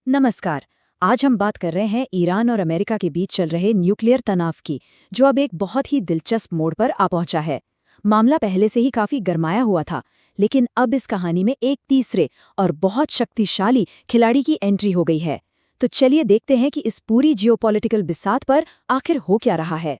नमस्कार। आज हम बात कर रहे हैं ईरान और अमेरिका के बीच चल रहे न्यूक्लियर तनाव की, जो अब एक बहुत ही दिलचस्प मोड़ पर आ पहुंचा है। मामला पहले से ही काफी गरमाया हुआ था, लेकिन अब इस कहानी में एक तीसरे और बहुत शक्तिशाली खिलाड़ी की एंट्री हो गई है। तो चलिए देखते हैं कि इस पूरी जियोपॉलिटिकल बिसात पर आखिर हो क्या रहा है।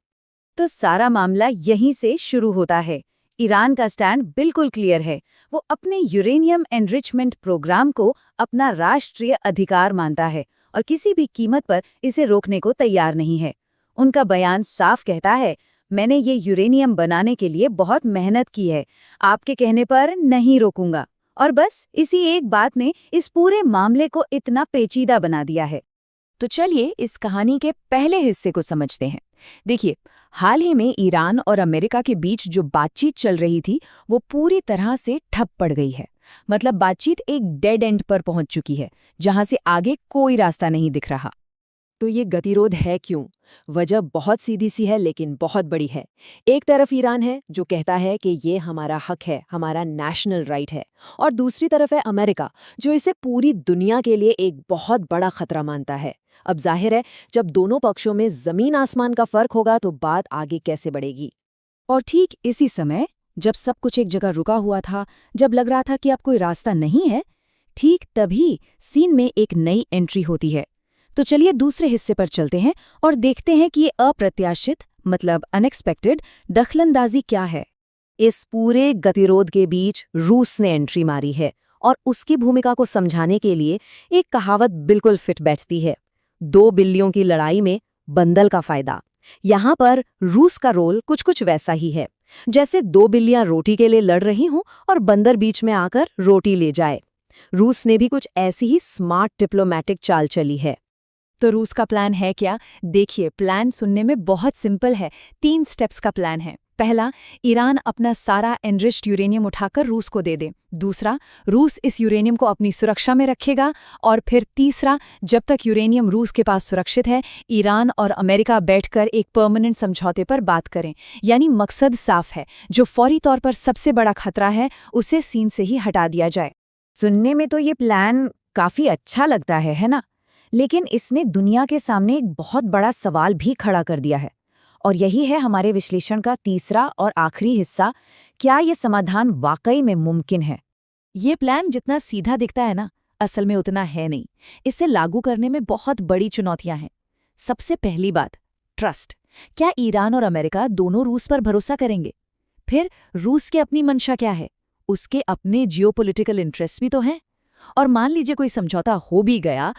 तो सारा मामला यहीं से शुरू होता है। ईरान का स्टैंड बिल्कुल क्लियर है। वो अपने यूरेनियम एनरिचमेंट प्रोग्राम को अपना राष्ट्रीय अधिकार मानता है और किसी भी कीमत पर इसे रोकने को तैयार नहीं है। उनका बयान साफ कहता है, मैंने ये यूरेनियम बनाने के लिए बहुत मेहनत की है, आपके कहने पर नहीं रोकूंगा। और बस इसी एक बात ने इस पूरे मामले को इतना पेचीदा बना दिया है। तो चलिए इस कहानी के पहले हिस्से को समझते हैं। देखिए, हाल ही में ईरान और अमेरिका के बीच जो बातचीत चल रही थी वो पूरी तरह से ठप पड़ गई है। मतलब बातचीत एक डेड एंड पर पहुंच चुकी है, जहां से आगे कोई रास्ता नहीं दिख रहा। तो ये गतिरोध है क्यों? वजह बहुत सीधी सी है लेकिन बहुत बड़ी है। एक तरफ ईरान है जो कहता है कि ये हमारा हक है, हमारा नेशनल राइट है, और दूसरी तरफ है अमेरिका जो इसे पूरी दुनिया के लिए एक बहुत बड़ा खतरा मानता है। अब जाहिर है, जब दोनों पक्षों में जमीन आसमान का फर्क होगा तो बात आगे कैसे बढ़ेगी। और ठीक इसी समय, जब सब कुछ एक जगह रुका हुआ था, जब लग रहा था कि अब कोई रास्ता नहीं है, ठीक तभी सीन में एक नई एंट्री होती है। तो चलिए दूसरे हिस्से पर चलते हैं और देखते हैं कि ये अप्रत्याशित, मतलब अनएक्सपेक्टेड दखलंदाजी क्या है। इस पूरे गतिरोध के बीच रूस ने एंट्री मारी है, और उसकी भूमिका को समझाने के लिए एक कहावत बिल्कुल फिट बैठती है, दो बिल्लियों की लड़ाई में बंदर का फायदा। यहाँ पर रूस का रोल कुछ कुछ वैसा ही है, जैसे दो बिल्लियां रोटी के लिए लड़ रही हों और बंदर बीच में आकर रोटी ले जाए। रूस ने भी कुछ ऐसी ही स्मार्ट डिप्लोमैटिक चाल चली है। तो रूस का प्लान है क्या? देखिए, प्लान सुनने में बहुत सिंपल है। 3 स्टेप्स का प्लान है। पहला, ईरान अपना सारा एनरिच्ड यूरेनियम उठाकर रूस को दे दे। दूसरा, रूस इस यूरेनियम को अपनी सुरक्षा में रखेगा। और फिर तीसरा, जब तक यूरेनियम रूस के पास सुरक्षित है, ईरान और अमेरिका बैठकर एक परमानेंट समझौते पर बात करें। यानी मकसद साफ है, जो फौरी तौर पर सबसे बड़ा खतरा है उसे सीन से ही हटा दिया जाए। सुनने में तो ये प्लान काफी अच्छा लगता है ना? लेकिन इसने दुनिया के सामने एक बहुत बड़ा सवाल भी खड़ा कर दिया है। और यही है हमारे विश्लेषण का तीसरा और आखिरी हिस्सा। क्या ये समाधान वाकई में मुमकिन है? ये प्लान जितना सीधा दिखता है ना, असल में उतना है नहीं। इसे लागू करने में बहुत बड़ी चुनौतियां हैं। सबसे पहली बात, ट्रस्ट। क्या ईरान और अमेरिका दोनों रूस पर भरोसा करेंगे? फिर रूस की अपनी मंशा क्या है? उसके अपने जियोपॉलिटिकल इंटरेस्ट भी तो हैं। और मान लीजिए कोई समझौता हो भी गया,